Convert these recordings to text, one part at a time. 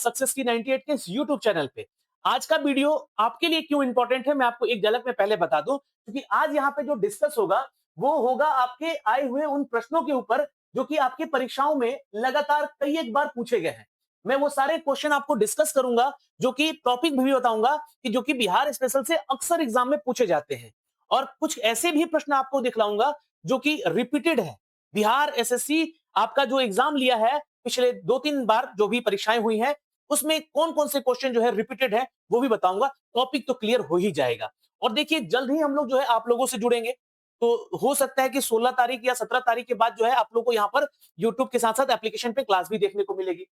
Success की 98 के इस यूट्यूब चैनल पे। आज का वीडियो आपके लिए क्यों इंपॉर्टेंट है, मैं आपको एक झलक में पहले बता दूं, क्योंकि आज यहाँ पे जो डिस्कस होगा वो होगा आपके आए हुए उन प्रश्नों के ऊपर जो कि आपकी परीक्षाओं में लगातार कई एक बार पूछे गए हैं। मैं वो सारे क्वेश्चन आपको डिस्कस करूंगा, जो कि टॉपिक भी बताऊंगा कि जो कि बिहार स्पेशल से अक्सर एग्जाम में पूछे जाते हैं। और कुछ ऐसे भी प्रश्न आपको दिखलाऊंगा जो कि रिपीटेड है। बिहार एसएससी आपका जो एग्जाम लिया है पिछले 2-3 बार जो भी परीक्षाएं हुई हैं, उसमें कौन-कौन से क्वेश्चन जो है रिपीटेड है वो भी बताऊंगा। टॉपिक तो क्लियर हो ही जाएगा। और देखिए जल्द ही हम लोग जो है आप लोगों से जुड़ेंगे। तो हो सकता है कि 16 तारीख या 17 तारीख के बाद जो है आप लोग को यहाँ पर यूट्यूब के साथ-साथ एप्लीकेशन पे क्लास भी देखने को मिलेगी।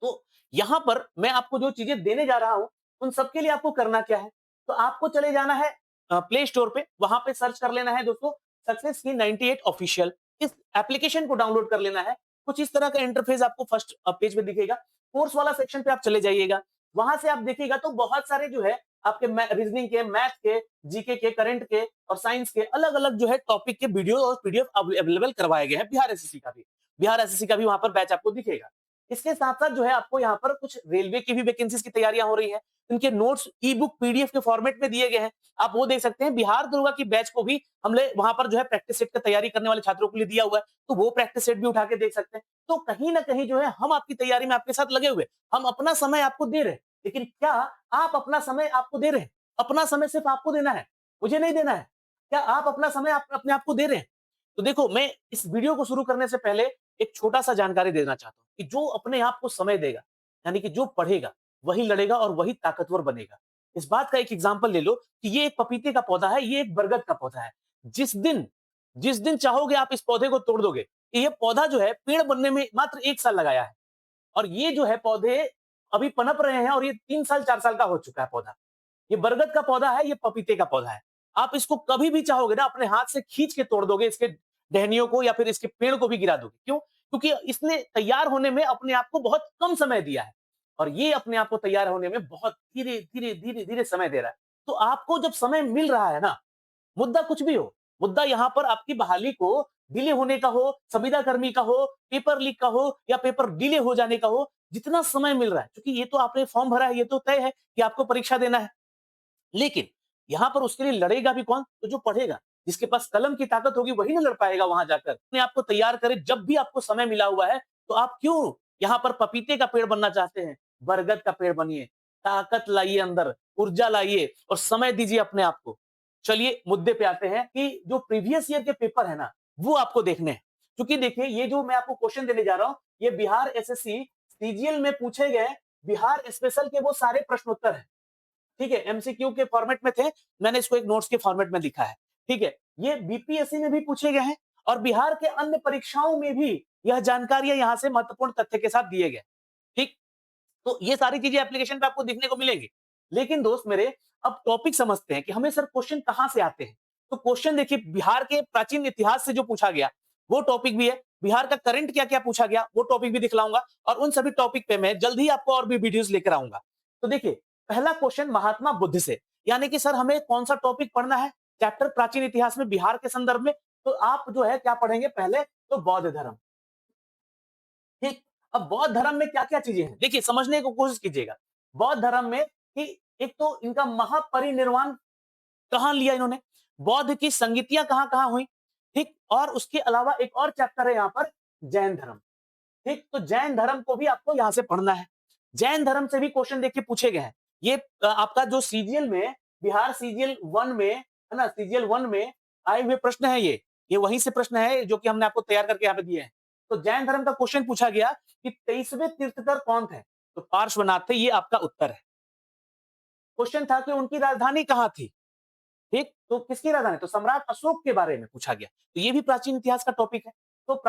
तो यहां पर मैं आपको जो चीजें देने जा रहा हूं, उन सबके लिए आपको करना क्या है? तो आपको चले जाना है प्ले स्टोर पे, वहां पे सर्च कर लेना है दोस्तों सक्सेस की 98 ऑफिशियल। इस एप्लीकेशन को डाउनलोड कर लेना है। कुछ इस तरह का इंटरफेस आपको फर्स्ट पेज में दिखेगा। कोर्स वाला सेक्शन पे आप चले जाइएगा। वहां से आप देखिएगा तो बहुत सारे जो है आपके रीजनिंग के, मैथ के, जीके के, करंट के और साइंस के अलग-अलग जो है टॉपिक के वीडियो और पीडीएफ अवेलेबल करवाए गए हैं। बिहार एसएससी का भी, वहां पर बैच आपको दिखेगा। इसके साथ-साथ जो है आपको यहाँ पर कुछ रेलवे की भी वैकेंसीज की तैयारियां हो रही हैं। इनके नोट्स ई बुक पीडीएफ के फॉर्मेट में दिए गए हैं। आप वो देख सकते हैं। बिहार दरोगा की बैच को भी हमने वहां पर जो है प्रैक्टिस सेट की तैयारी करने वाले छात्रों के लिए दिया हुआ है। तो वो प्रैक्टिस सेट भी उठा के देख सकते हैं। तो कहीं ना कहीं जो है हम आपकी तैयारी में आपके साथ लगे हुए, हम अपना समय आपको दे रहे हैं। लेकिन क्या आप अपना समय आपको दे रहे हैं? अपना समय सिर्फ आपको देना है, मुझे नहीं देना है। क्या आप अपना समय अपने आप को दे रहे हैं? तो देखो, मैं इस वीडियो को शुरू करने से पहले एक छोटा सा जानकारी देना चाहता हूं कि जो अपने आप को समय देगा, यानी कि जो पढ़ेगा वही लड़ेगा और वही ताकतवर बनेगा। इस बात का एक एग्जांपल ले लो कि ये एक पपीते का पौधा है, ये एक बरगद का पौधा है। जिस दिन चाहोगे आप इस पौधे को तोड़ दोगे। ये पौधा जो है पेड़ बनने में मात्र 1 साल लगाया है, और ये जो है पौधे अभी पनप रहे हैं, और ये 3 साल 4 साल का हो चुका है पौधा। ये बरगद का पौधा है, ये पपीते का पौधा है। आप इसको कभी भी चाहोगे ना अपने हाथ से खींच के तोड़ दोगे, इसके टहनियों को या फिर इसके पेड़ को भी गिरा दोगे। क्यों? क्योंकि इसने तैयार होने में अपने आप को बहुत कम समय दिया है, और ये अपने आप को तैयार होने में बहुत धीरे धीरे धीरे धीरे समय दे रहा है। तो आपको जब समय मिल रहा है ना, मुद्दा कुछ भी हो, मुद्दा यहाँ पर आपकी बहाली को डिले होने का हो, संविदा कर्मी का हो, पेपर लीक का हो, या पेपर डिले हो जाने का हो, जितना समय मिल रहा है, क्योंकि ये तो आपने फॉर्म भरा है, ये तो तय है कि आपको परीक्षा देना है। लेकिन यहां पर उसके लिए लड़ेगा भी कौन? तो जो पढ़ेगा, जिसके पास कलम की ताकत होगी वही ना लड़ पाएगा वहां जाकर। अपने आपको तैयार करे, जब भी आपको समय मिला हुआ है तो आप क्यों यहां पर पपीते का पेड़ बनना चाहते हैं? बरगद का पेड़ बनिए। ताकत लाइए अंदर, ऊर्जा लाइए और समय दीजिए अपने आप को। चलिए मुद्दे पे आते हैं कि जो प्रीवियस ईयर के पेपर है ना, वो आपको देखने हैं। क्योंकि देखिए, ये जो मैं आपको क्वेश्चन देने जा रहा हूं, ये बिहार एसएससी सीजीएल में पूछे गए बिहार स्पेशल के वो सारे प्रश्न उत्तर है। ठीक है, एमसीक्यू के फॉर्मेट में थे, मैंने इसको एक नोट्स के फॉर्मेट में लिखा है। ठीक है, ये बीपीएससी में भी पूछे गए हैं, और बिहार के अन्य परीक्षाओं में भी यह जानकारियां यहां से महत्वपूर्ण तथ्य के साथ दिए गए। ठीक, तो ये सारी चीजें एप्लीकेशन पे आपको दिखने को मिलेंगी। लेकिन दोस्त मेरे, अब टॉपिक समझते हैं कि हमें सर क्वेश्चन कहां से आते हैं। तो क्वेश्चन देखिए, बिहार के प्राचीन इतिहास से जो पूछा गया वो टॉपिक भी है। बिहार का करंट क्या क्या पूछा गया वो टॉपिक भी दिखलाऊंगा, और उन सभी टॉपिक पे मैं जल्द ही आपको और भी वीडियोस लेकर आऊंगा। तो देखिए, पहला क्वेश्चन महात्मा बुद्ध से, यानी कि सर हमें कौन सा टॉपिक पढ़ना है चैप्टर प्राचीन इतिहास में बिहार के संदर्भ में। तो आप जो है क्या पढ़ेंगे, पहले तो बौद्ध धर्म। ठीक, अब बौद्ध धर्म में क्या क्या चीजें हैं देखिए, समझने की कोशिश कीजिएगा। बौद्ध धर्म में कि एक तो इनका महापरिनिर्वाण कहां लिया इन्होंने, बौद्ध की संगीतियां कहां कहां हुई। ठीक, और उसके अलावा एक और चैप्टर है यहाँ पर, जैन धर्म। ठीक, तो जैन धर्म को भी आपको यहां से पढ़ना है। जैन धर्म से भी क्वेश्चन देखिए पूछे गए हैं। ये आपका जो सीजीएल में, बिहार सीजीएल 1 में है ना, सीजीएल 1 में आए हुए प्रश्न है ये वहीं से प्रश्न है जो कि हमने आपको तैयार करके यहाँ पे दिए हैं। तो जैन धर्म का क्वेश्चन पूछा गया कि 23वें तीर्थकर कौन थे? तो पार्श्वनाथ थे, ये आपका उत्तर है। क्वेश्चन था कि उनकी राजधानी कहां थी। ठीक, तो किसकी राजधानी? तो सम्राट अशोक के बारे में पूछा गया। तो ये भी प्राचीन इतिहास का टॉपिक है। तो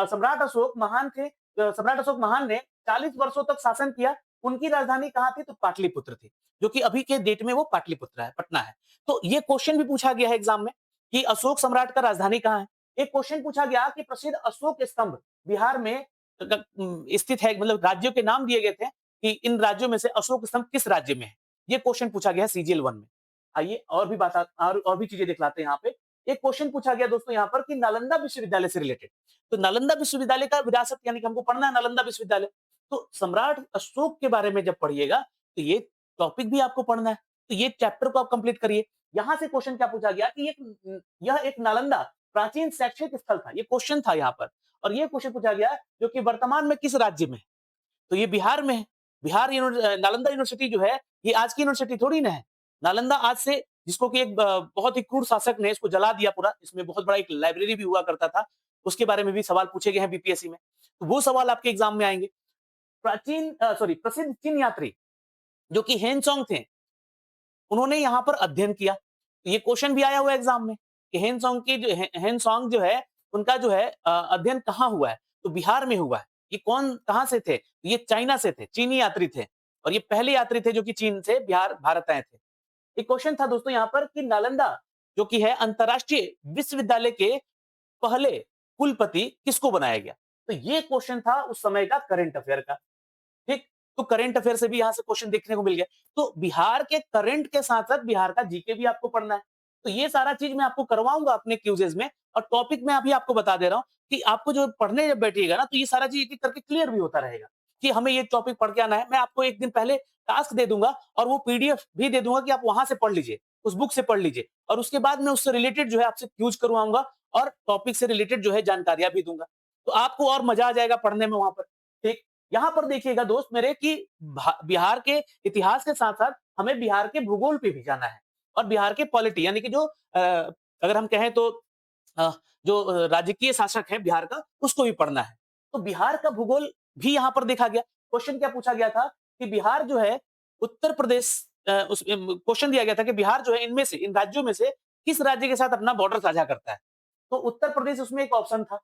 सम्राट अशोक महान थे। सम्राट अशोक महान ने 40 वर्षों तक शासन किया। उनकी राजधानी कहां थी? तो पाटलिपुत्र थी, जो कि अभी के डेट में वो पाटलिपुत्र है, पटना है। तो ये क्वेश्चन भी पूछा गया है एग्जाम में कि अशोक सम्राट का राजधानी कहां है। एक क्वेश्चन पूछा गया कि प्रसिद्ध अशोक स्तंभ बिहार में स्थित है, मतलब राज्यों के नाम दिए गए थे कि इन राज्यों में से अशोक स्तंभ किस राज्य में है। ये क्वेश्चन पूछा गया है सीजीएल 1 में। आइए और भी बात और भी चीजें दिखलाते हैं यहाँ पे। एक क्वेश्चन पूछा गया दोस्तों यहाँ पर कि नालंदा विश्वविद्यालय से रिलेटेड। तो नालंदा विश्वविद्यालय का विरासत, यानी कि हमको पढ़ना है नालंदा विश्वविद्यालय। तो सम्राट अशोक के बारे में जब पढ़िएगा तो ये टॉपिक भी आपको पढ़ना है, तो ये चैप्टर को आप कंप्लीट करिए। यहां से क्वेश्चन क्या पूछा गया कि यह एक नालंदा प्राचीन शैक्षिक स्थल था, ये क्वेश्चन था यहाँ पर। और ये क्वेश्चन पूछा गया जो कि वर्तमान में किस राज्य में है? तो ये बिहार में है। नालंदा यूनिवर्सिटी जो है, ये आज की यूनिवर्सिटी थोड़ी ना है। नालंदा आज से, जिसको कि एक बहुत ही क्रूर शासक ने इसको जला दिया पूरा, इसमें बहुत बड़ा एक लाइब्रेरी भी हुआ करता था, उसके बारे में भी सवाल पूछे गए हैं बीपीएससी में। तो वो सवाल आपके एग्जाम में आएंगे। प्रसिद्ध चीन यात्री जो कि हेनसोंग थे, उन्होंने यहाँ पर अध्ययन किया। ये क्वेश्चन भी आया हुआ है एग्जाम में कि हेनसोंग जो है, उनका जो है अध्ययन कहाँ हुआ है? तो बिहार में हुआ है। ये कौन कहाँ से थे? ये चाइना से थे, चीनी यात्री थे, और ये पहले यात्री थे जो कि चीन से बिहार भारत आए थे। एक क्वेश्चन था दोस्तों यहाँ पर कि नालंदा जो कि है अंतरराष्ट्रीय विश्वविद्यालय के पहले कुलपति किसको बनाया गया? तो ये क्वेश्चन था उस समय का करंट अफेयर का। ठीक, तो करंट अफेयर से भी यहां से क्वेश्चन देखने को मिल गया। तो बिहार के करंट के साथ साथ बिहार का जीके भी आपको पढ़ना है। तो ये सारा चीज मैं आपको करवाऊंगा अपने क्यूजेज में, और टॉपिक मैं अभी आपको बता दे रहा हूं कि आपको जो पढ़ने जब बैठिएगा ना, तो ये सारा चीज एक एक करके क्लियर भी होता रहेगा कि हमें ये टॉपिक पढ़ के आना है। मैं आपको एक दिन पहले टास्क दे दूंगा और वो पीडीएफ भी दे दूंगा कि आप वहां से पढ़ लीजिए, उस बुक से पढ़ लीजिए, और उसके बाद मैं उससे रिलेटेड जो है आपसे क्यूज करवाऊंगा और टॉपिक से रिलेटेड जो है जानकारियां भी दूंगा। तो आपको और मजा आ जाएगा पढ़ने में वहां पर। ठीक, यहां पर देखिएगा दोस्त मेरे कि बिहार के इतिहास के साथ साथ हमें बिहार के भूगोल पे भी जाना है, और बिहार के पॉलिटी यानी कि जो अगर हम कहें तो जो राजकीय शासक है बिहार का, उसको भी पढ़ना है। तो बिहार का भूगोल भी यहां पर देखा गया। क्वेश्चन क्या पूछा गया था कि बिहार जो है उत्तर प्रदेश, उस क्वेश्चन दिया गया था कि बिहार जो है इनमें से, इन राज्यों में से किस राज्य के साथ अपना बॉर्डर साझा करता है? तो उत्तर प्रदेश उसमें एक ऑप्शन था।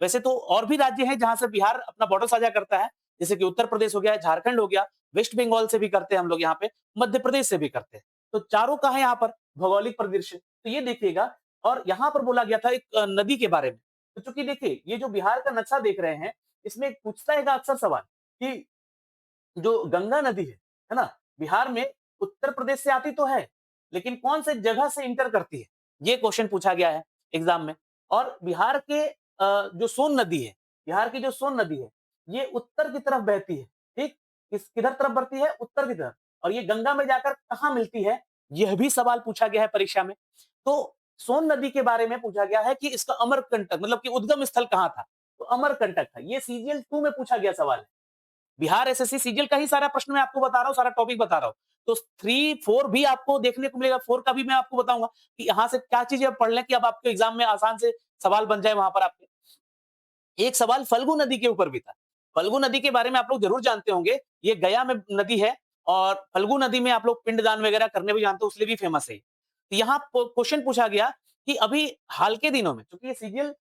वैसे तो और भी राज्य हैं जहां से बिहार अपना बॉर्डर साझा करता है, जैसे कि उत्तर प्रदेश हो गया, झारखंड हो गया, वेस्ट बंगाल से भी करते हैं हम लोग यहाँ पे, मध्य प्रदेश से भी करते हैं। तो चारों का है यहाँ पर भौगोलिक परिदृश्य। तो ये देखिएगा, और यहाँ पर बोला गया था एक नदी के बारे में। तो चूंकि देखिए ये जो बिहार का नक्शा देख रहे हैं, इसमें पूछता है अक्सर सवाल कि जो गंगा नदी है ना? बिहार में उत्तर प्रदेश से आती तो है, लेकिन कौन से जगह से इंटर करती है? ये क्वेश्चन पूछा गया है एग्जाम में। और बिहार के जो सोन नदी है, बिहार की जो सोन नदी है, ये उत्तर की तरफ बहती है, ठीक? किधर तरफ बढ़ती है? उत्तर की तरफ। और ये गंगा में जाकर कहाँ मिलती है? यह भी सवाल पूछा गया है परीक्षा में। तो सोन नदी के बारे में पूछा गया है कि इसका अमरकंटक मतलब कि उद्गम स्थल कहाँ था? तो अमरकंटक था। ये सीजीएल 2 में पूछा गया सवाल है। बिहार एसएससी सीजीएल का ही सारा प्रश्न मैं आपको बता रहा हूँ, सारा टॉपिक बता रहा हूँ। तो 3, 4 भी आपको देखने को मिलेगा, 4 का भी मैं आपको बताऊंगा कि यहाँ से क्या चीजें आप पढ़ लें कि अब आपके एग्जाम में आसान से सवाल बन जाए वहां पर आपके। एक सवाल फल्गु नदी के ऊपर भी था। फल्गु नदी के बारे में आप लोग जरूर जानते होंगे, ये गया में नदी है, और फल्गु नदी में आप लोग पिंडदान वगैरह करने भी जानते हो, इसलिए भी फेमस है। तो यहाँ क्वेश्चन पूछा गया कि अभी हाल के दिनों में, क्योंकि ये सीजीएल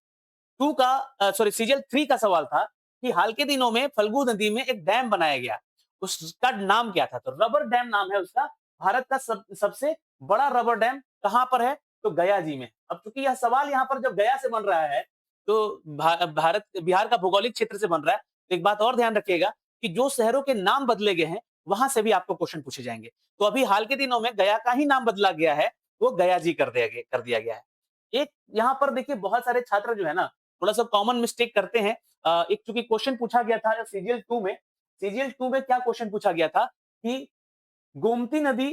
2 का सीजीएल 3 का सवाल था कि हाल के दिनों में फल्गु नदी में एक डैम बनाया गया, उसका नाम क्या था? तो रबर डैम नाम है उसका। भारत का सबसे बड़ा रबर डैम कहां पर है? तो गया जी में। अब चूंकि यह सवाल यहाँ पर जब गया से बन रहा है, तो भारत बिहार का भौगोलिक क्षेत्र से बन रहा है, तो एक बात और ध्यान रखिएगा कि जो शहरों के नाम बदले गए हैं, वहां से भी आपको क्वेश्चन पूछे जाएंगे। तो अभी हाल के दिनों में गया का ही नाम बदला गया है, वो गया जी कर दिया गया है। एक यहाँ पर देखिए बहुत सारे छात्र जो है ना, थोड़ा सा कॉमन मिस्टेक करते हैं। एक चूंकि क्वेश्चन पूछा गया था सीजीएल 2 में, सीजीएल 2 में क्या क्वेश्चन पूछा गया था कि गोमती नदी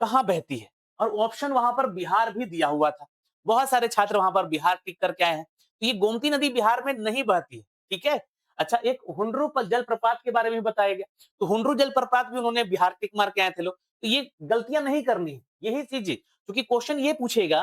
कहाँ बहती है? और ऑप्शन वहां पर बिहार भी दिया हुआ था। बहुत सारे छात्र वहां पर बिहार टिक करके आए हैं। तो ये गोमती नदी बिहार में नहीं बहती है, ठीक है? अच्छा, एक हुंडरू जलप्रपात के बारे में भी बताया गया। तो हुंडरू जलप्रपात भी उन्होंने बिहार टिक मार के आए थे लोग। तो ये गलतियां नहीं करनी है, यही चीजें, क्योंकि क्वेश्चन ये पूछेगा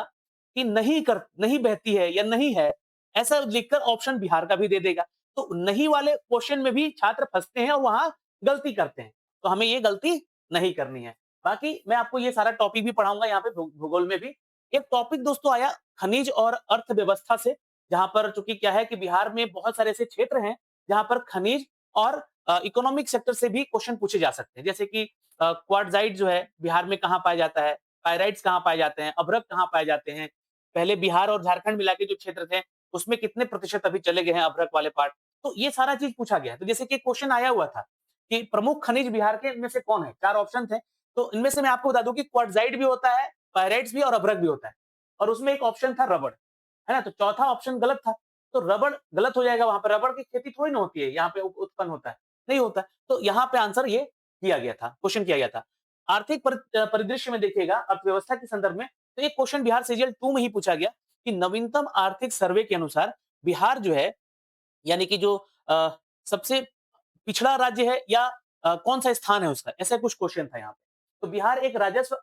कि नहीं बहती है या नहीं है, ऐसा लिखकर ऑप्शन बिहार का भी दे देगा। तो नहीं वाले क्वेश्चन में भी छात्र फंसते हैं और वहां गलती करते हैं। तो हमें ये गलती नहीं करनी है। बाकी मैं आपको ये सारा टॉपिक भी पढ़ाऊंगा यहाँ पे भूगोल में भी। एक टॉपिक दोस्तों आया खनिज और अर्थव्यवस्था से, जहां पर चूंकि क्या है कि बिहार में बहुत सारे ऐसे क्षेत्र हैं जहां पर खनिज और इकोनॉमिक सेक्टर से भी क्वेश्चन पूछे जा सकते हैं। जैसे कि क्वार्टजाइट जो है बिहार में कहाँ पाया जाता है, पायराइट्स कहाँ पाए जाते हैं, अभ्रक कहाँ पाए जाते हैं, पहले बिहार और झारखंड मिला के जो क्षेत्र थे उसमें कितने प्रतिशत अभी चले गए हैं अभ्रक वाले पार्ट। तो ये सारा चीज पूछा गया है। तो जैसे कि क्वेश्चन आया हुआ था कि प्रमुख खनिज बिहार के में से कौन है? 4 ऑप्शन थे। तो इनमें से मैं आपको बता दूं कि क्वार्टजाइट भी होता है, पायराइट्स भी और अभ्रक भी होता है। और उसमें एक ऑप्शन था रबड़, है ना? तो चौथा ऑप्शन गलत था। तो रबड़ गलत हो जाएगा, वहां पर रबड़ की खेती थोड़ी ना होती है, यहाँ पे उत्पन्न होता है। नहीं होता। तो यहाँ पे आंसर ये किया गया था, क्वेश्चन किया गया था। आर्थिक परिदृश्य में देखिएगा अर्थव्यवस्था के संदर्भ में, तो एक क्वेश्चन बिहार सीजीएल 2 में ही पूछा गया कि नवीनतम आर्थिक सर्वे के अनुसार बिहार जो है, यानी कि जो सबसे पिछड़ा राज्य है या कौन सा स्थान है उसका, ऐसा कुछ क्वेश्चन था यहाँ पे। तो बिहार एक राजस्व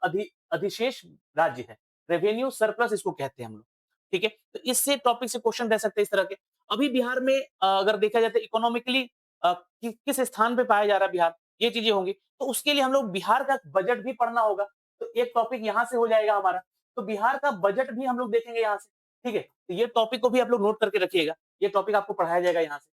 अधिशेष राज्य है, रेवेन्यू सरप्लस इसको कहते हैं हम लोग, ठीक है। तो इससे टॉपिक से क्वेश्चन रह सकते हैं इस तरह के। अभी बिहार में अगर देखा जाए तो इकोनॉमिकली किस स्थान पे पाया जा रहा है बिहार, ये चीजें होंगी। तो उसके लिए हम लोग बिहार का बजट भी पढ़ना होगा, तो एक टॉपिक यहाँ से हो जाएगा हमारा। तो बिहार का बजट भी हम लोग देखेंगे यहाँ से, ठीक है। तो ये टॉपिक को भी आप लोग नोट करके रखिएगा, ये टॉपिक आपको पढ़ाया जाएगा यहाँ से,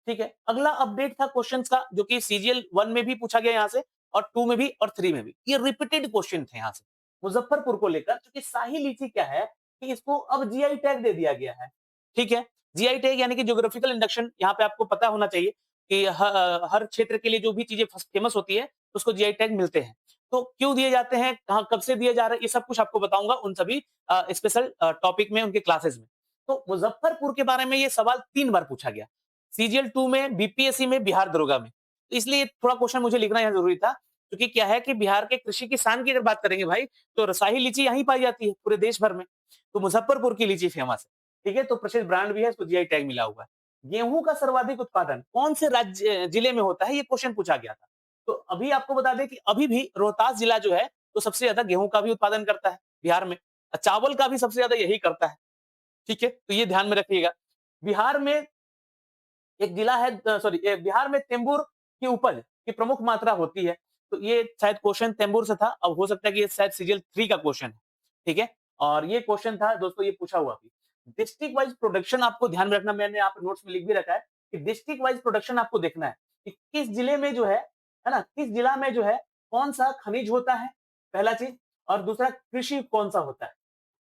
ठीक है। अगला अपडेट था क्वेश्चंस का, जो कि सीजीएल 1 में भी पूछा गया यहाँ से, और 2 में भी और 3 में भी। ये रिपीटेड क्वेश्चन थे यहाँ से मुजफ्फरपुर को लेकर, क्योंकि शाही लीची क्या है कि इसको अब जीआई टैग दे दिया गया है, ठीक है। जीआई टैग यानी कि ज्योग्राफिकल इंडक्शन, यहाँ पे आपको पता होना चाहिए कि हर क्षेत्र के लिए जो भी चीजें फेमस होती है उसको जीआई टैग मिलते हैं। तो क्यों दिए जाते हैं, कहाँ कब से दिए जा रहे हैं, ये सब कुछ आपको बताऊंगा उन सभी स्पेशल टॉपिक में, उनके क्लासेस में। तो मुजफ्फरपुर के बारे में ये सवाल 3 बार पूछा गया, सीजीएल 2 में, बीपीएससी में, बिहार दरोगा में। तो इसलिए थोड़ा क्वेश्चन मुझे लिखना यहाँ जरूरी था, क्योंकि क्या है कि बिहार के कृषि किसान की अगर बात करेंगे भाई, तो शाही लीची यहीं पाई जाती है पूरे देश भर में। तो मुजफ्फरपुर की लीची फेमस है, ठीक है। तो प्रसिद्ध ब्रांड भी है, इसको जीआई टैग मिला हुआ है। गेहूं का सर्वाधिक उत्पादन कौन से राज्य जिले में होता है, ये क्वेश्चन पूछा गया था। तो अभी आपको बता दें कि अभी भी रोहतास जिला जो है, तो सबसे ज्यादा गेहूं का भी उत्पादन करता है बिहार में, चावल का भी सबसे ज्यादा यही करता है, ठीक है। तो ये ध्यान में रखिएगा। बिहार में एक जिला है, सॉरी, बिहार में तेंबूर की उपज की प्रमुख मात्रा होती है। तो ये शायद क्वेश्चन तेंबूर से था, अब हो सकता है कि ये शायद सीजीएल 3 का क्वेश्चन है, ठीक है। और ये क्वेश्चन था दोस्तों, ये पूछा हुआ भी। डिस्ट्रिक्ट वाइज प्रोडक्शन आपको ध्यान में रखना, मैंने यहाँ पे नोट्स में लिख भी रखा है कि डिस्ट्रिक्ट वाइज प्रोडक्शन आपको देखना है कि किस जिले में जो है ना, किस जिला में जो है कौन सा खनिज होता है, पहला चीज। और दूसरा, कृषि कौन सा होता है,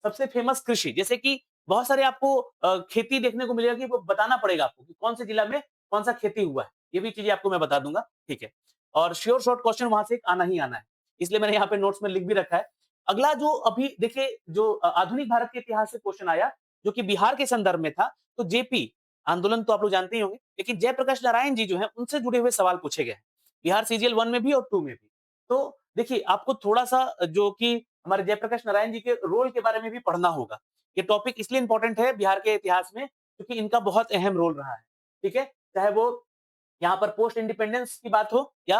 सबसे फेमस कृषि, जैसे कि बहुत सारे आपको खेती देखने को मिलेगा कि वो बताना पड़ेगा आपको कि कौन से जिला में कौन सा खेती हुआ है, ये भी चीजें आपको मैं बता दूंगा, ठीक है। और श्योर शॉर्ट क्वेश्चन वहां से आना ही आना है, इसलिए मैंने यहाँ पे नोट्स में लिख भी रखा है। अगला जो अभी देखिए, जो आधुनिक भारत के इतिहास से क्वेश्चन आया, जो कि बिहार के संदर्भ में था, तो जेपी आंदोलन तो आप लोग जानते ही होंगे, लेकिन जयप्रकाश नारायण जी जो है उनसे जुड़े हुए सवाल पूछे गए हैं बिहार सीजीएल 1 में भी और 2 में भी। तो देखिए, आपको थोड़ा सा जो कि हमारे जयप्रकाश नारायण जी के रोल के बारे में भी पढ़ना होगा। ये टॉपिक इसलिए इंपॉर्टेंट है बिहार के इतिहास में, क्योंकि इनका बहुत अहम रोल रहा है, ठीक है। चाहे वो यहाँ पर पोस्ट इंडिपेंडेंस की बात हो, या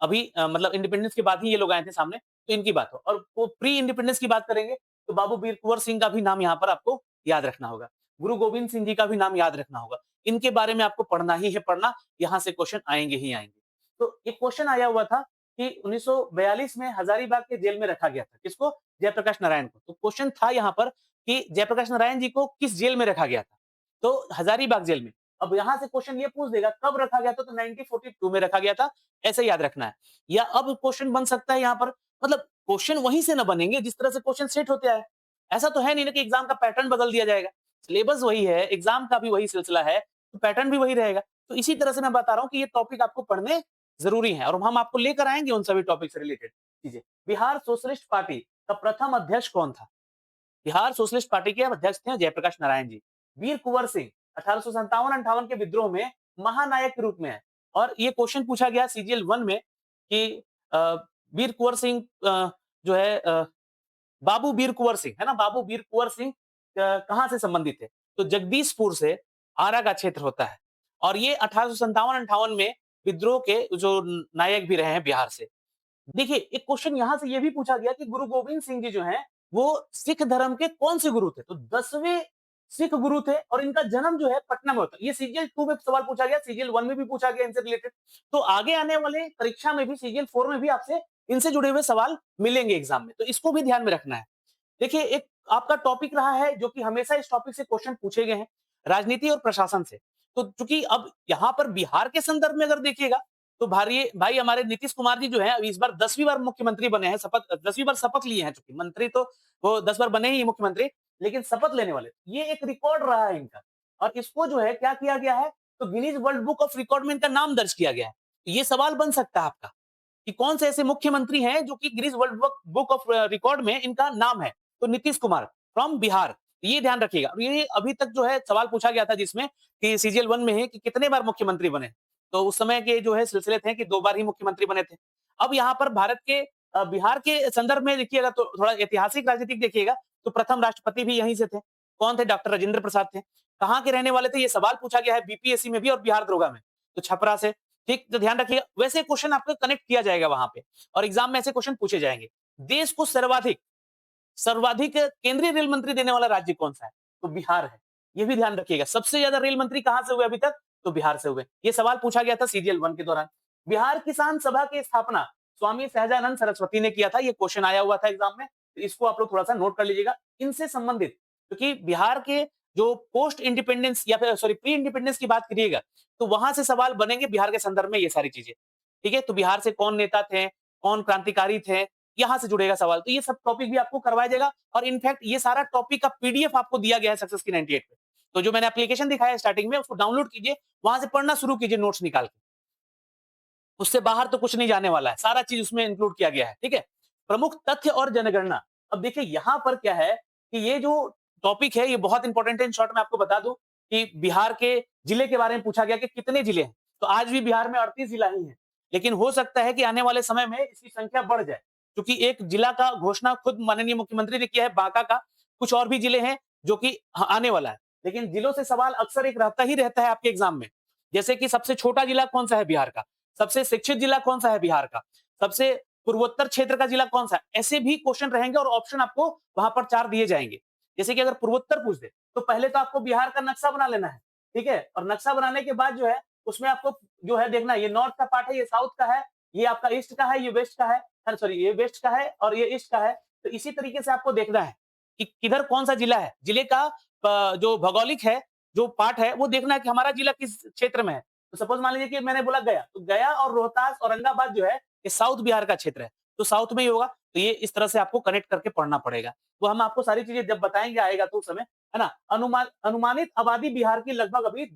अभी मतलब इंडिपेंडेंस के बाद ही ये लोग आए थे सामने, तो इनकी बात हो। और वो प्री इंडिपेंडेंस की बात करेंगे, तो बाबू वीर कुंवर सिंह का भी नाम यहाँ पर आपको याद रखना होगा, गुरु गोविंद सिंह जी का भी नाम याद रखना होगा। इनके बारे में आपको पढ़ना ही है, पढ़ना, यहाँ से क्वेश्चन आएंगे ही आएंगे। तो एक क्वेश्चन आया हुआ था कि 1942 में हजारीबाग के जेल में रखा गया था, किसको, जयप्रकाश नारायण को। तो क्वेश्चन था यहाँ पर कि जयप्रकाश नारायण जी को किस जेल में रखा गया था, तो हजारीबाग जेल में। अब यहाँ से क्वेश्चन ये पूछ देगा कब रखा गया था, तो 1942 में रखा गया था, ऐसे याद रखना है। या अब क्वेश्चन बन सकता है यहाँ पर, मतलब क्वेश्चन वहीं से ना बनेंगे जिस तरह से क्वेश्चन सेट होते आए। ऐसा तो है नहीं ना कि एग्जाम का पैटर्न बदल दिया जाएगा, सिलेबस वही है, एग्जाम का भी वही सिलसिला है, तो पैटर्न भी वही रहेगा। तो इसी तरह से मैं बता रहा हूँ कि ये टॉपिक आपको पढ़ने जरूरी है, और हम आपको लेकर आएंगे उन सभी टॉपिक से रिलेटेड चीजें। बिहार सोशलिस्ट पार्टी का प्रथम अध्यक्ष कौन था, बिहार सोशलिस्ट पार्टी के अध्यक्ष थे जयप्रकाश नारायण जी। वीर कुंवर सिंह 1857-58 के विद्रोह में महानायक के रूप में है। और ये क्वेश्चन पूछा गया सीजीएल 1 में कि अ, वीर कुंवर सिंह जो है, बाबू वीर कुंवर सिंह है ना, बाबू वीर कुंवर सिंह कहां से संबंधित है, तो जगदीशपुर से आरा का क्षेत्र होता है। और ये 1857-58 में विद्रोह के जो नायक भी रहे हैं बिहार से। देखिए, एक क्वेश्चन यहां से यह भी पूछा गया कि गुरु गोविंद सिंह जी जो हैं, वो सिख धर्म के कौन से गुरु थे, तो 10वें सिख गुरु थे, और इनका जन्म जो है पटना में होता है। ये सीजीएल 2 में सवाल पूछा गया, सीजीएल 1 में भी पूछा गया इनसे रिलेटेड। तो आगे आने वाले परीक्षा में भी सीजीएल 4 में भी आपसे इनसे जुड़े हुए सवाल मिलेंगे एग्जाम में, तो इसको भी ध्यान में रखना है। देखिए, एक आपका टॉपिक रहा है जो कि हमेशा इस टॉपिक से क्वेश्चन पूछे गए हैं, राजनीति और प्रशासन से। तो चूंकि अब यहाँ पर बिहार के संदर्भ में अगर देखिएगा, तो भाई भाई हमारे नीतीश कुमार जी जो है, इस बार 10वीं बार मुख्यमंत्री बने हैं, शपथ 10वीं बार शपथ लिए हैं, चूंकि मंत्री तो वो 10 बार बने ही मुख्यमंत्री, लेकिन शपथ लेने वाले, ये एक रिकॉर्ड रहा है इनका। और इसको जो है क्या किया गया है, तो Guinness world book of record में इनका नाम दर्ज किया गया है। ये सवाल बन सकता है आपका कि कौन से ऐसे मुख्यमंत्री हैं जो कि Guinness world book of record में इनका नाम है, तो नीतीश कुमार फ्रॉम बिहार, ये ध्यान रखिएगा। ये अभी तक जो है सवाल पूछा गया था जिसमें कि सीजीएल 1 में है कि कितने बार मुख्यमंत्री बने, तो उस समय के जो है सिलसिले थे कि 2 बार ही मुख्यमंत्री बने थे। अब यहाँ पर भारत के बिहार के संदर्भ में देखिएगा तो थोड़ा ऐतिहासिक राजनीतिक देखिएगा तो प्रथम राष्ट्रपति भी यहीं से थे। कौन थे? डॉक्टर राजेंद्र प्रसाद थे। कहाँ के रहने वाले थे? ये सवाल पूछा गया है बीपीएससी में भी और बिहार दरोगा में। तो छपरा से, ठीक? तो ध्यान रखिएगा वैसे क्वेश्चन आपको कनेक्ट किया जाएगा वहाँ पे और एग्जाम में ऐसे क्वेश्चन पूछे जाएंगे। देश को सर्वाधिक सर्वाधिक केंद्रीय रेल मंत्री देने वाला राज्य कौन सा है? तो बिहार है। ये भी ध्यान रखिएगा। सबसे ज्यादा रेल मंत्री कहां से हुए अभी तक? तो बिहार से हुए। ये सवाल पूछा गया था सीजीएल 1 के दौरान। बिहार किसान सभा की स्थापना स्वामी सहजानंद सरस्वती ने किया था। ये क्वेश्चन आया हुआ था एग्जाम में। तो इसको आप लोग थोड़ा सा नोट कर लीजिएगा। इनसे संबंधित क्योंकि बिहार के जो पोस्ट इंडिपेंडेंस या फिर सॉरी प्री इंडिपेंडेंस की बात करिएगा तो वहां से सवाल बनेंगे बिहार के संदर्भ में ये सारी चीजें। ठीक है? तो बिहार से कौन नेता थे, कौन क्रांतिकारी थे, यहां से जुड़ेगा सवाल। तो ये सब टॉपिक भी आपको करवाया जाएगा और इनफैक्ट ये सारा टॉपिक का पीडीएफ आपको दिया गया है सक्सेस की 98 पे। तो जो मैंने एप्लीकेशन दिखाया स्टार्टिंग में उसको डाउनलोड कीजिए, वहां से पढ़ना शुरू कीजिए नोट्स निकाल के। उससे बाहर तो कुछ नहीं जाने वाला है, सारा चीज उसमें इंक्लूड किया गया है। ठीक है? प्रमुख तथ्य और जनगणना। अब देखिए यहां पर क्या है कि ये जो टॉपिक है ये बहुत इंपॉर्टेंट है। इन शॉर्ट में आपको बता दूं कि बिहार के जिले के बारे में पूछा गया कि कितने जिले हैं। तो आज भी बिहार में 38 जिला ही है, लेकिन हो सकता है कि आने वाले समय में इसकी संख्या बढ़ जाए क्योंकि एक जिला का घोषणा खुद माननीय मुख्यमंत्री ने किया है बांका का। कुछ और भी जिले हैं जो कि आने वाला है, लेकिन जिलों से सवाल अक्सर एक रहता ही रहता है आपके एग्जाम में। जैसे कि सबसे छोटा जिला कौन सा है बिहार का, सबसे शिक्षित जिला कौन सा है बिहार का, सबसे पूर्वोत्तर क्षेत्र का जिला कौन सा है, ऐसे भी क्वेश्चन रहेंगे और ऑप्शन आपको वहां पर 4 दिए जाएंगे। जैसे कि अगर पूर्वोत्तर पूछ दे तो पहले तो आपको बिहार का नक्शा बना लेना है। ठीक है? और नक्शा बनाने के बाद जो है उसमें आपको जो है देखना ये नॉर्थ का पार्ट है, ये साउथ का है, ये आपका ईस्ट का है, ये वेस्ट का है, सॉरी ये वेस्ट का है और ये ईस्ट का है। तो इसी तरीके से आपको देखना है कि किधर कौन सा जिला है। जिले का जो भौगोलिक है, जो पार्ट है वो देखना है कि हमारा जिला किस क्षेत्र में है। तो सपोज मान लीजिए कि मैंने बोला गया, तो गया और रोहतास औरंगाबाद जो है ये साउथ बिहार का क्षेत्र है, तो साउथ में ही होगा। तो ये इस तरह से आपको कनेक्ट करके पढ़ना पड़ेगा। वो हम आपको सारी चीजें जब बताएंगे आएगा तो उस समय, है ना? अनुमानित आबादी बिहार की लगभग अभी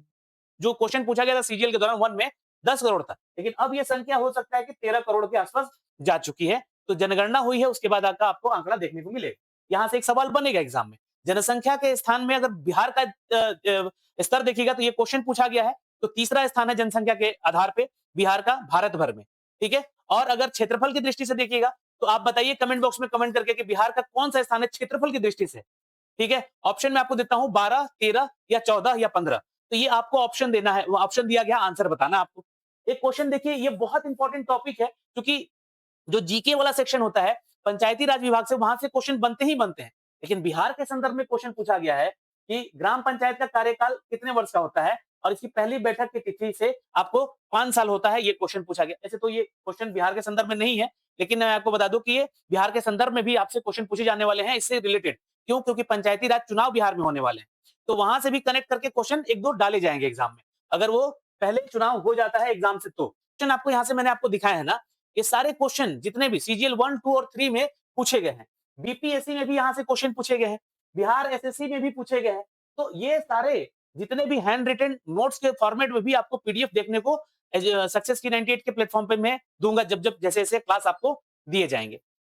जो क्वेश्चन पूछा गया था सीजीएल के दौरान 1 में 10 करोड़ था, लेकिन अब ये संख्या हो सकता है कि 13 करोड़ के आसपास जा चुकी है। तो जनगणना हुई है, उसके बाद आपको आंकड़ा देखने को मिलेगा। यहाँ से एक सवाल बनेगा एग्जाम में। जनसंख्या के स्थान में अगर बिहार का स्तर देखिएगा तो ये क्वेश्चन पूछा गया है। तो तीसरा स्थान है जनसंख्या के आधार पे बिहार का भारत भर में। ठीक है? और अगर क्षेत्रफल की दृष्टि से देखिएगा तो आप बताइए कमेंट बॉक्स में कमेंट करके कि बिहार का कौन सा स्थान है क्षेत्रफल की दृष्टि से। ठीक है? ऑप्शन मैं आपको देता हूं 12, 13 या 14 या 15। तो ये आपको ऑप्शन देना है, वो ऑप्शन दिया गया, आंसर बताना है आपको। एक क्वेश्चन देखिए, ये बहुत इंपॉर्टेंट टॉपिक है क्योंकि जो जीके वाला सेक्शन होता है पंचायती राज विभाग से, वहां से क्वेश्चन बनते ही बनते हैं। लेकिन बिहार के संदर्भ में क्वेश्चन पूछा गया है कि ग्राम पंचायत का कार्यकाल कितने वर्ष का होता है और इसकी पहली बैठक की तिथि से आपको 5 साल होता है, ये क्वेश्चन पूछा गया। ऐसे तो ये क्वेश्चन बिहार के संदर्भ में नहीं है, लेकिन मैं आपको बता दूं कि ये बिहार के संदर्भ में भी आपसे क्वेश्चन पूछे जाने वाले हैं इससे रिलेटेड। क्यों? क्योंकि पंचायती राज चुनाव बिहार में होने वाले हैं, तो वहां से भी कनेक्ट करके क्वेश्चन 1-2 डाले जाएंगे एग्जाम में, अगर वो पहले चुनाव हो जाता है एग्जाम से। तो क्वेश्चन आपको यहाँ से मैंने आपको दिखाया है ना, ये सारे क्वेश्चन जितने भी सीजीएल 1, 2 और 3 में पूछे गए हैं, बीपीएससी में भी यहाँ से क्वेश्चन पूछे गए हैं, बिहार एसएससी में भी पूछे गए हैं। तो ये सारे जितने भी हैंड रिटन नोट्स के फॉर्मेट में भी आपको पीडीएफ देखने को सक्सेस की 98 के प्लेटफॉर्म पे मैं दूंगा जब जब जैसे जैसे क्लास आपको दिए जाएंगे।